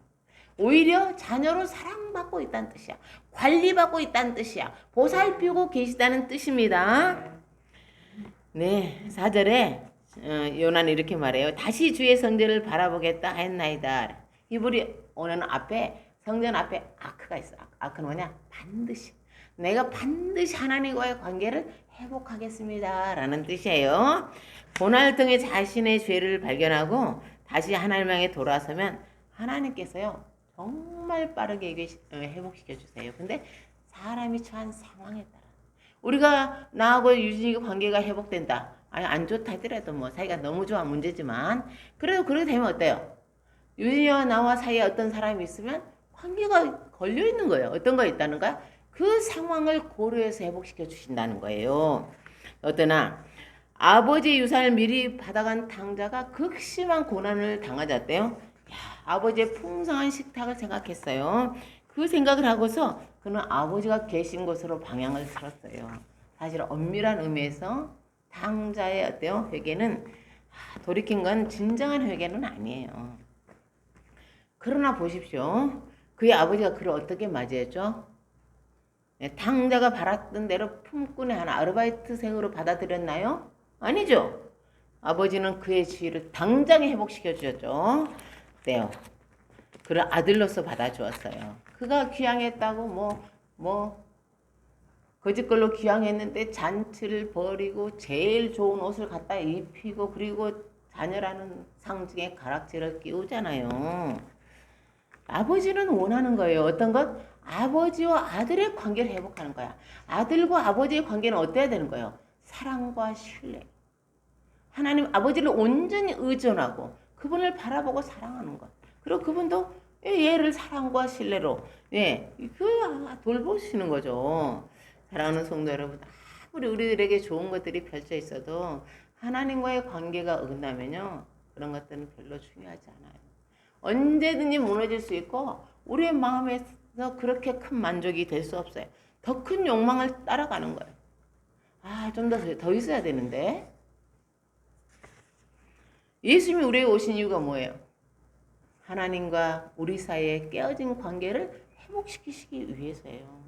오히려 자녀로 사랑받고 있다는 뜻이야. 관리받고 있다는 뜻이야. 보살피고 계시다는 뜻입니다. 네, 4절에 요나는 이렇게 말해요. 다시 주의 성전을 바라보겠다 했나이다. 히브리 오는 앞에 성전 앞에 아크가 있어. 아크는 뭐냐? 반드시. 내가 반드시 하나님과의 관계를 회복하겠습니다. 라는 뜻이에요. 고난을 통해 자신의 죄를 발견하고 다시 하나님 향해 돌아서면 하나님께서요. 정말 빠르게 회복시켜 주세요. 근데 사람이 처한 상황에 따라 우리가 나하고 유진이가 관계가 회복된다. 아니 안 좋다 하더라도 뭐 사이가 너무 좋아 문제지만 그래도 그렇게 되면 어때요? 유진이와 나와 사이에 어떤 사람이 있으면 관계가 걸려 있는 거예요. 어떤 거 있다는가? 그 상황을 고려해서 회복시켜 주신다는 거예요. 어떠나 아버지 유산을 미리 받아간 당자가 극심한 고난을 당하셨대요. 아버지의 풍성한 식탁을 생각했어요. 그 생각을 하고서 그는 아버지가 계신 곳으로 방향을 틀었어요. 사실 엄밀한 의미에서 당자의 어때요? 회개는 돌이킨 건 진정한 회개는 아니에요. 그러나 보십시오. 그의 아버지가 그를 어떻게 맞이했죠? 당자가 바랐던 대로 품꾼의 한 아르바이트생으로 받아들였나요? 아니죠. 아버지는 그의 지위를 당장에 회복시켜 주셨죠. 네요. 그를 아들로서 받아주었어요. 그가 귀향했다고 거짓걸로 귀향했는데 잔치를 벌이고 제일 좋은 옷을 갖다 입히고 그리고 자녀라는 상징의 가락지를 끼우잖아요. 아버지는 원하는 거예요. 어떤 것? 아버지와 아들의 관계를 회복하는 거야. 아들과 아버지의 관계는 어때야 되는 거예요? 사랑과 신뢰. 하나님 아버지를 온전히 의존하고 그분을 바라보고 사랑하는 것. 그리고 그분도 얘를 사랑과 신뢰로 돌보시는 거죠. 사랑하는 성도 여러분, 아무리 우리들에게 좋은 것들이 펼쳐 있어도 하나님과의 관계가 어긋나면요. 그런 것들은 별로 중요하지 않아요. 언제든지 무너질 수 있고 우리의 마음에서 그렇게 큰 만족이 될 수 없어요. 더 큰 욕망을 따라가는 거예요. 좀 더 있어야 되는데. 예수님이 우리에게 오신 이유가 뭐예요? 하나님과 우리 사이에 깨어진 관계를 회복시키시기 위해서예요.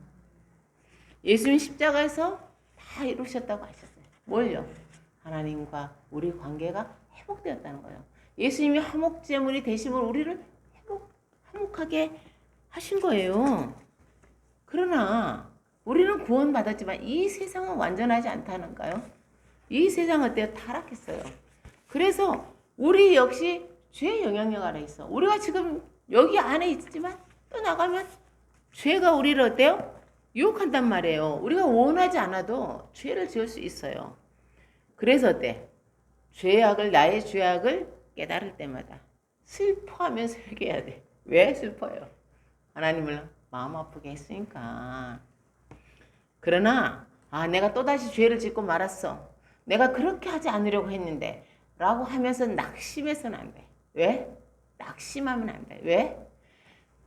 예수님 십자가에서 다 이루셨다고 하셨어요. 뭘요? 하나님과 우리 관계가 회복되었다는 거예요. 예수님이 화목제물이 되심으로 우리를 화목하게 하신 거예요. 그러나 우리는 구원받았지만 이 세상은 완전하지 않다는가요? 이 세상 어때요? 타락했어요. 그래서 우리 역시 죄의 영향력 아래 있어. 우리가 지금 여기 안에 있지만 또 나가면 죄가 우리를 어때요? 유혹한단 말이에요. 우리가 원하지 않아도 죄를 지을 수 있어요. 그래서 어때? 나의 죄악을 깨달을 때마다 슬퍼하면서 회개해야 돼. 왜 슬퍼요? 하나님을 마음 아프게 했으니까. 그러나 내가 또다시 죄를 짓고 말았어. 내가 그렇게 하지 않으려고 했는데 라고 하면서 낙심해서는 안 돼. 왜? 낙심하면 안 돼. 왜?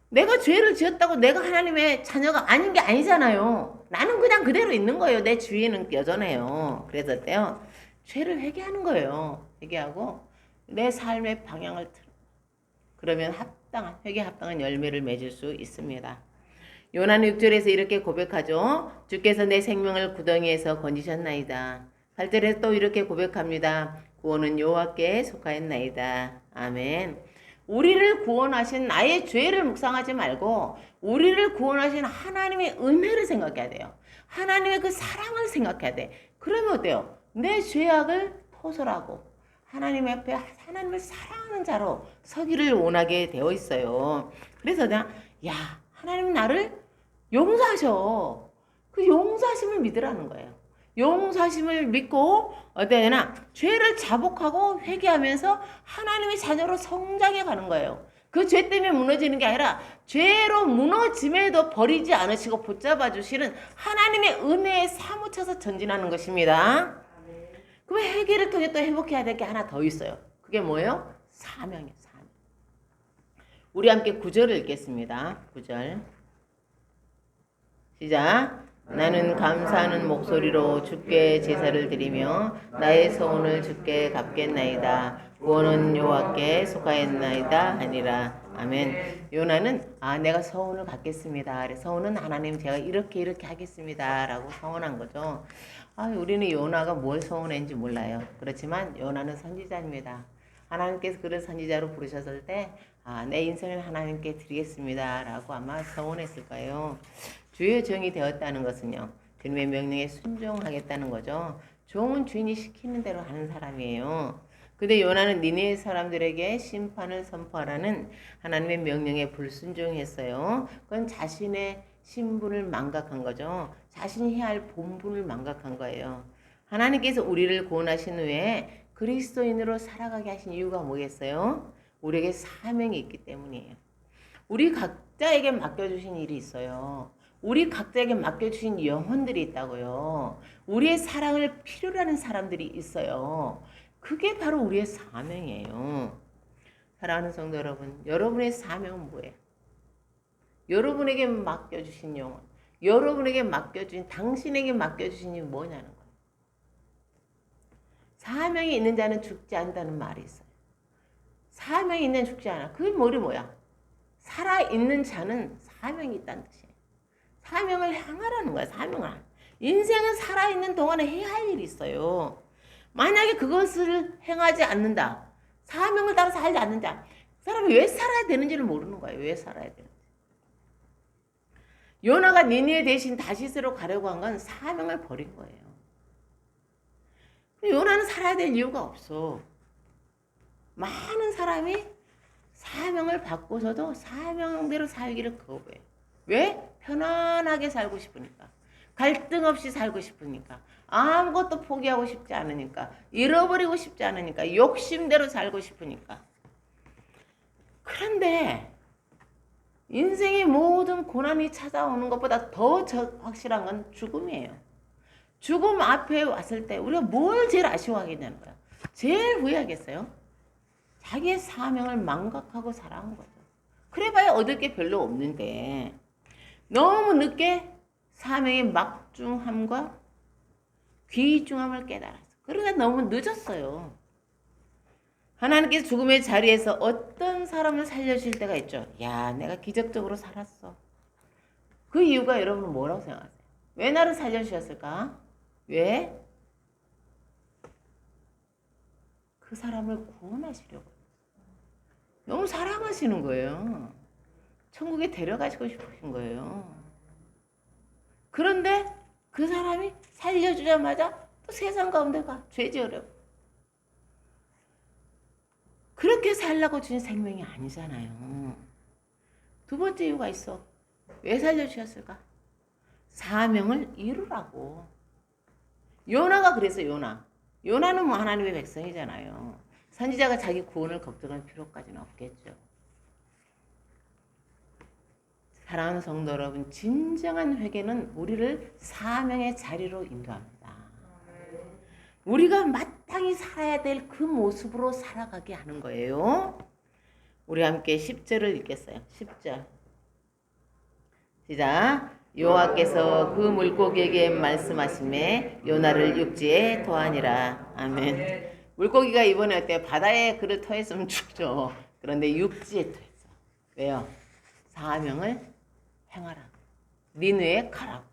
내가 죄를 지었다고 내가 하나님의 자녀가 아닌 게 아니잖아요. 나는 그냥 그대로 있는 거예요. 내 주위에는 여전해요. 그래서 때요. 죄를 회개하는 거예요. 회개하고 내 삶의 방향을 틀어. 그러면 회개 합당한 열매를 맺을 수 있습니다. 요나는 6절에서 이렇게 고백하죠. 주께서 내 생명을 구덩이에서 건지셨나이다. 8절에서 또 이렇게 고백합니다. 구원은 여호와께 속하였나이다. 아멘. 우리를 구원하신 나의 죄를 묵상하지 말고 우리를 구원하신 하나님의 은혜를 생각해야 돼요. 하나님의 그 사랑을 생각해야 돼. 그러면 어때요? 내 죄악을 토설하고 하나님 앞에 하나님을 사랑하는 자로 서기를 원하게 되어 있어요. 그래서 그냥 하나님은 나를 용서하셔. 그 용서하심을 믿으라는 거예요. 용서하심을 믿고 어떻게 되나 죄를 자복하고 회개하면서 하나님의 자녀로 성장해 가는 거예요. 그 죄 때문에 무너지는 게 아니라 죄로 무너짐에도 버리지 않으시고 붙잡아 주시는 하나님의 은혜에 사무쳐서 전진하는 것입니다. 그럼 회개를 통해 또 회복해야 될 게 하나 더 있어요. 그게 뭐예요? 사명이에요. 사명. 우리 함께 9절을 읽겠습니다. 9절 시작. 나는 감사하는 목소리로 주께 제사를 드리며 나의 소원을 주께 갚겠나이다. 구원은 여호와께 속하였나이다 하니라. 아멘. 요나는 내가 서원을 갖겠습니다. 서원은 하나님 제가 이렇게 하겠습니다 라고 서원한 거죠. 우리는 요나가 뭘 서원했는지 몰라요. 그렇지만 요나는 선지자입니다. 하나님께서 그를 선지자로 부르셨을 때 내 인생을 하나님께 드리겠습니다 라고 아마 서원했을 거예요. 주의 종이 되었다는 것은요. 주님의 명령에 순종하겠다는 거죠. 종은 주인이 시키는 대로 하는 사람이에요. 근데 요나는 니느웨 사람들에게 심판을 선포하라는 하나님의 명령에 불순종했어요. 그건 자신의 신분을 망각한 거죠. 자신이 해야 할 본분을 망각한 거예요. 하나님께서 우리를 구원하신 후에 그리스도인으로 살아가게 하신 이유가 뭐겠어요? 우리에게 사명이 있기 때문이에요. 우리 각자에게 맡겨주신 일이 있어요. 우리 각자에게 맡겨주신 영혼들이 있다고요. 우리의 사랑을 필요로 하는 사람들이 있어요. 그게 바로 우리의 사명이에요. 사랑하는 성도 여러분, 여러분의 사명은 뭐예요? 여러분에게 맡겨주신 영혼, 당신에게 맡겨주신 일이 뭐냐는 거예요. 사명이 있는 자는 죽지 않는다는 말이 있어요. 사명이 있는 죽지 않아. 그게 뭐야? 살아있는 자는 사명이 있다는 뜻이에요. 사명을 향하라는 거야. 사명을. 인생은 살아있는 동안에 해야 할 일이 있어요. 만약에 그것을 행하지 않는다. 사명을 따라 살지 않는다. 그 사람이 왜 살아야 되는지를 모르는 거예요. 왜 살아야 되는지. 요나가 니느웨 대신 다시스로 가려고 한 건 사명을 버린 거예요. 요나는 살아야 될 이유가 없어. 많은 사람이 사명을 받고서도 사명대로 살기를 거부해요. 왜? 편안하게 살고 싶으니까. 갈등 없이 살고 싶으니까. 아무것도 포기하고 싶지 않으니까. 잃어버리고 싶지 않으니까. 욕심대로 살고 싶으니까. 그런데 인생의 모든 고난이 찾아오는 것보다 더 확실한 건 죽음이에요. 죽음 앞에 왔을 때 우리가 뭘 제일 아쉬워하겠냐는 거야. 제일 후회하겠어요? 자기의 사명을 망각하고 살아온 거죠. 그래봐야 얻을 게 별로 없는데 너무 늦게 사명의 막중함과 귀중함을 깨달았어. 그러다 너무 늦었어요. 하나님께서 죽음의 자리에서 어떤 사람을 살려주실 때가 있죠. 내가 기적적으로 살았어. 그 이유가 여러분은 뭐라고 생각하세요? 왜 나를 살려주셨을까? 왜? 그 사람을 구원하시려고. 너무 사랑하시는 거예요. 천국에 데려가시고 싶으신 거예요. 그런데 그 사람이 살려주자마자 또 세상 가운데 가. 죄 지으려고. 그렇게 살라고 주신 생명이 아니잖아요. 두 번째 이유가 있어. 왜 살려주셨을까? 사명을 이루라고. 요나가 그래서 요나는 뭐 하나님의 백성이잖아요. 선지자가 자기 구원을 걱정할 필요까지는 없겠죠. 사랑하는 성도 여러분, 진정한 회개는 우리를 사명의 자리로 인도합니다. 우리가 마땅히 살아야 될 그 모습으로 살아가게 하는 거예요. 우리 함께 10절을 읽겠어요. 10절. 시작. 여호와께서 그 물고기에게 말씀하시매 요나를 육지에 더하니라. 아멘. 물고기가 이번에 어때요? 바다에 그를 터했으면 죽죠. 그런데 육지에 터했어. 왜요? 사명을 행하라. 니느에 가라.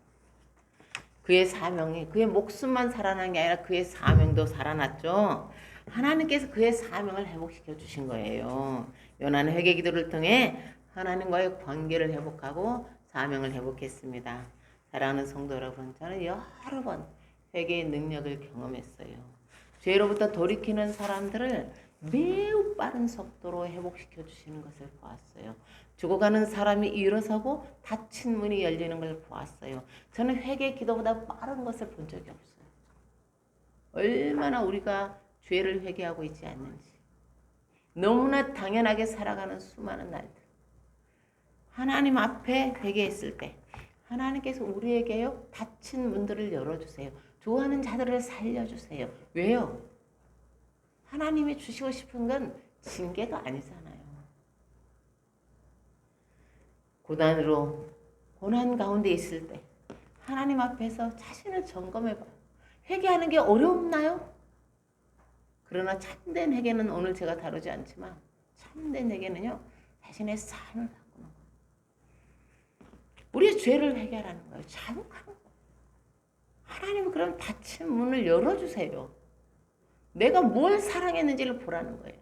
그의 사명이, 그의 목숨만 살아난 게 아니라 그의 사명도 살아났죠. 하나님께서 그의 사명을 회복시켜 주신 거예요. 요나는 회개 기도를 통해 하나님과의 관계를 회복하고 사명을 회복했습니다. 사랑하는 성도 여러분, 저는 여러 번 회개의 능력을 경험했어요. 죄로부터 돌이키는 사람들을 매우 빠른 속도로 회복시켜 주시는 것을 보았어요. 죽어가는 사람이 일어서고 닫힌 문이 열리는 걸 보았어요. 저는 회개 기도보다 빠른 것을 본 적이 없어요. 얼마나 우리가 죄를 회개하고 있지 않는지. 너무나 당연하게 살아가는 수많은 날들. 하나님 앞에 회개했을 때 하나님께서 우리에게요 닫힌 문들을 열어주세요. 좋아하는 자들을 살려주세요. 왜요? 하나님이 주시고 싶은 건 징계가 아니잖아요. 고난 가운데 있을 때 하나님 앞에서 자신을 점검해봐요. 회개하는 게 어렵나요? 그러나 참된 회개는 오늘 제가 다루지 않지만 참된 회개는요 자신의 삶을 바꾸는 거예요. 우리의 죄를 회개하라는 거예요. 자복하는 거예요. 하나님은 그럼 닫힌 문을 열어주세요. 내가 뭘 사랑했는지를 보라는 거예요.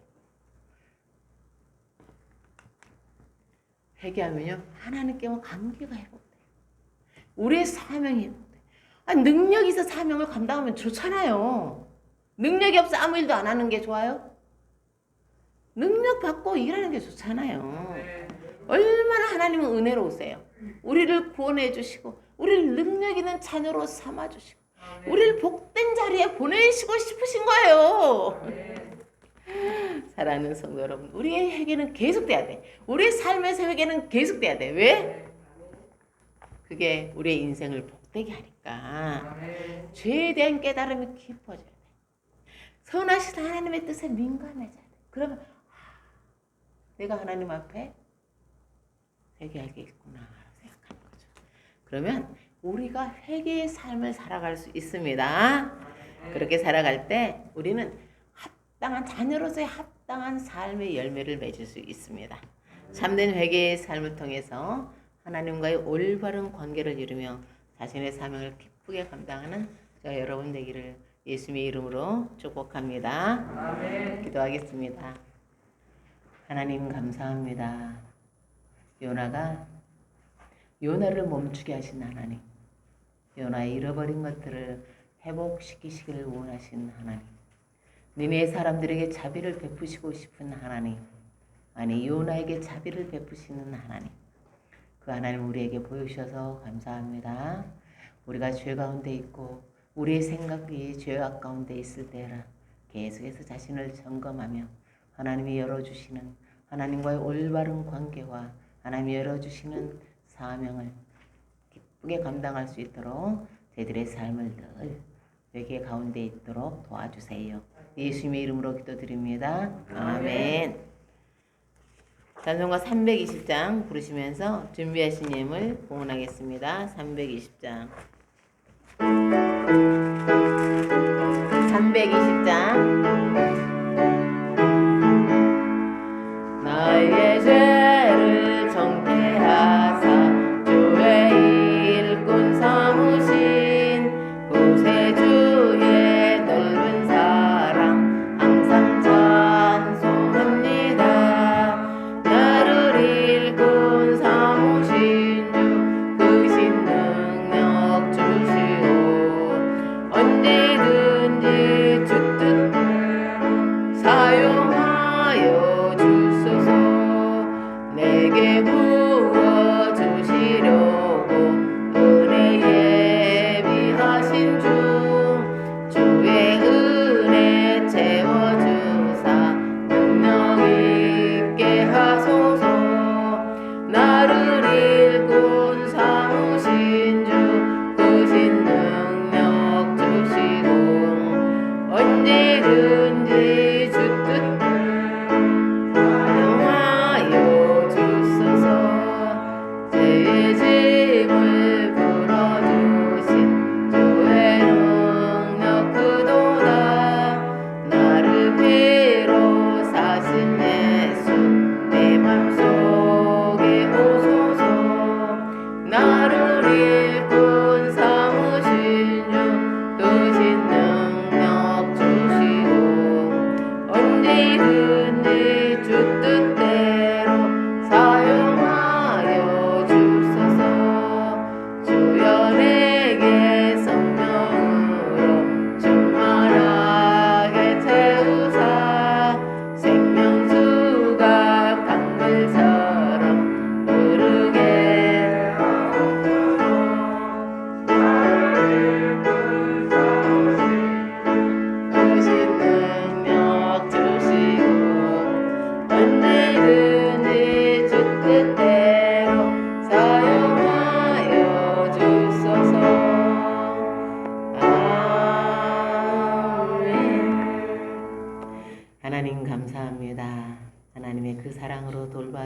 회개하면요 하나님께와 관계가 회복돼요. 우리의 사명이 회복돼요. 능력이 있어 사명을 감당하면 좋잖아요. 능력이 없어 아무 일도 안 하는 게 좋아요? 능력 받고 일하는 게 좋잖아요. 얼마나 하나님은 은혜로우세요. 우리를 구원해 주시고 우리를 능력 있는 자녀로 삼아 주시고 우리를 복된 자리에 보내시고 싶으신 거예요. 사랑하는 성도 여러분, 우리의 회개는 계속돼야 돼. 우리의 삶에서 회개는 계속돼야 돼. 왜? 그게 우리의 인생을 복되게 하니까. 죄에 대한 깨달음이 깊어져야 돼. 선하신 하나님의 뜻에 민감해져야 돼. 그러면 내가 하나님 앞에 회개하겠구나 생각하는 거죠. 그러면 우리가 회개의 삶을 살아갈 수 있습니다. 그렇게 살아갈 때 우리는 합당한 자녀로서의 합당한 삶의 열매를 맺을 수 있습니다. 참된 회개의 삶을 통해서 하나님과의 올바른 관계를 이루며 자신의 사명을 기쁘게 감당하는 저 여러분 되기를 예수님의 이름으로 축복합니다. 아멘. 기도하겠습니다. 하나님 감사합니다. 요나를 멈추게 하신 하나님, 요나의 잃어버린 것들을 회복시키시기를 원하신 하나님, 니네 사람들에게 자비를 베푸시고 싶은 하나님, 아니 요나에게 자비를 베푸시는 하나님, 그 하나님 우리에게 보여주셔서 감사합니다. 우리가 죄 가운데 있고 우리의 생각이 죄악 가운데 있을 때라 계속해서 자신을 점검하며 하나님이 열어주시는 하나님과의 올바른 관계와 하나님이 열어주시는 사명을 기쁘게 감당할 수 있도록 저희들의 삶을 늘 회개 가운데 있도록 도와주세요. 예수님의 이름으로 기도드립니다. 아멘. 찬송가 320장 부르시면서 준비하신 예물 봉헌하겠습니다. 320장 320장 나의 죄를 정죄하사 주의 일꾼 삼으신 구세주의 넓은 사랑 항상 찬송합니다. 나를 일꾼 삼으신 주 크신 능력 주시오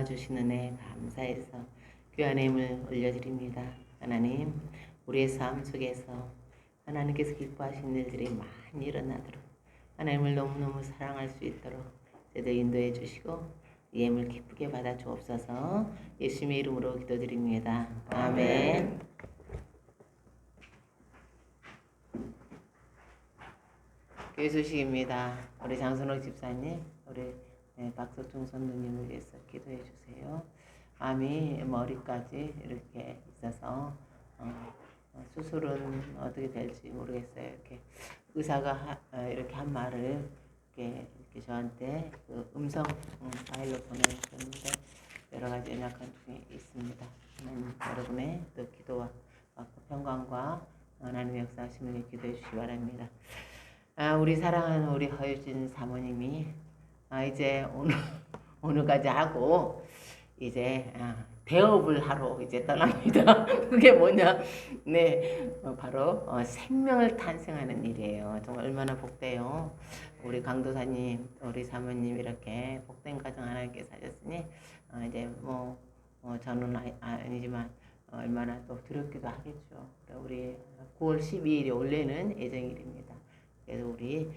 도와주시는 은혜 감사해서 귀한 힘을 올려드립니다. 하나님, 우리의 삶 속에서 하나님께서 기뻐하시는 일들이 많이 일어나도록 하나님을 너무너무 사랑할 수 있도록 저도 인도해 주시고 예물 기쁘게 받아 주옵소서. 예수님의 이름으로 기도드립니다. 아멘. 교회 소식입니다. 우리 장선옥 집사님, 우리 박소중 선생님을 위해서 기도해 주세요. 암이 머리까지 이렇게 있어서 수술은 어떻게 될지 모르겠어요. 이렇게 의사가 이렇게 한 말을 이렇게 저한테 그 음성 파일로 보내주셨는데 여러 가지 연약한 중에 있습니다. 하나님 여러분의 또 기도와 평강과 하나님의 역사하심을 기도해 주시기 바랍니다. 우리 사랑하는 우리 허유진 사모님이 이제 오늘까지 하고 이제 대업을 하러 이제 떠납니다. 그게 뭐냐? 네, 바로 생명을 탄생하는 일이에요. 정말 얼마나 복돼요. 우리 강도사님, 우리 사모님 이렇게 복된 가정 하나님께서 하셨으니 이제 저는 아니지만 얼마나 또 두렵기도 하겠죠. 우리 9월 12일이 원래는 예정일입니다. 그래서 우리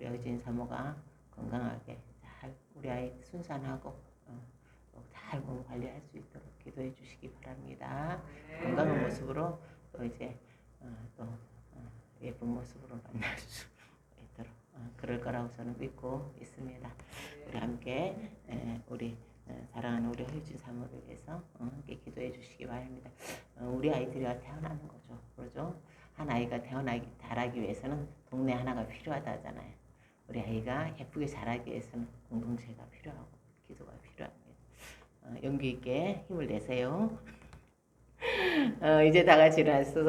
여진 사모가 건강하게 잘 우리 아이 순산하고 잘 몸 관리할 수 있도록 기도해 주시기 바랍니다. 건강한 모습으로 또 이제 또 예쁜 모습으로 만날 수 있도록 그럴 거라고 저는 믿고 있습니다. 우리 함께 우리 사랑하는 우리 허유진 사모를 위해서 함께 기도해 주시기 바랍니다. 우리 아이들이 태어나는 거죠. 그러죠? 한 아이가 자라기 위해서는 동네 하나가 필요하다 하잖아요. 우리 아이가 예쁘게 자라기 위해서는 공동체가 필요하고 기도가 필요합니다. 용기 있게 힘을 내세요. 이제 다 같이 일어나서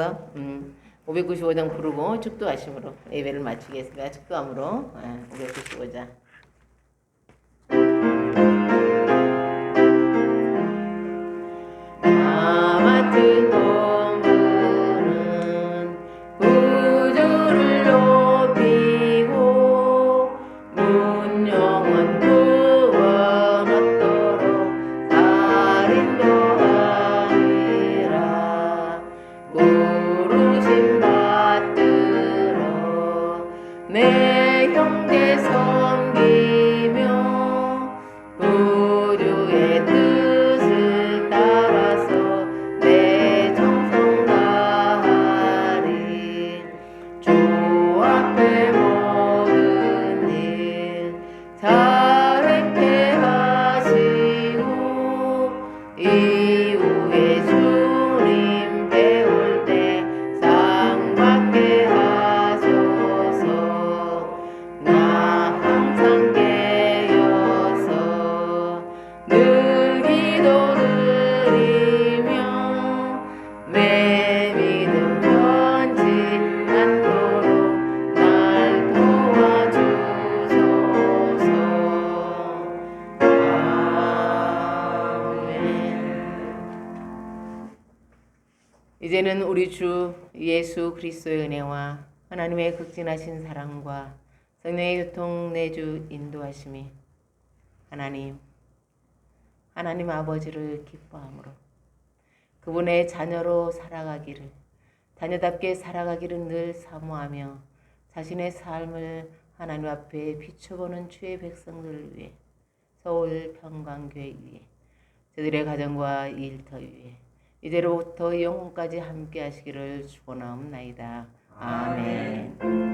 595장 부르고 축도하심으로 예배를 마치겠습니다. 축도함으로 595장. 같은 공부는 구주를 높이고 문영원 구원 얻도록 살인도 아니라 부르심 받들어 내 형제 섬기며 구주의 뜻을 따라서 내 정성 다하리. 주 앞에 모든 일 잘했게 하시고 이후에 주님 배울 때 상 받게 하소서. 나 항상 깨어서 늘 기도드리며 내 믿음 변치 않도록 날 도와주소서. 아멘. 이제는 우리 주 예수 그리스도의 은혜와 하나님의 극진하신 사랑과 성령의 교통 내주 인도하심이 하나님 아버지를 기뻐함으로 그분의 자녀로 살아가기를, 자녀답게 살아가기를 늘 사모하며 자신의 삶을 하나님 앞에 비춰보는 주의 백성들을 위해, 서울 평강교회 위해, 저들의 가정과 일터 위해 이제로부터 영혼까지 함께 하시기를 축원하옵나이다. 아멘.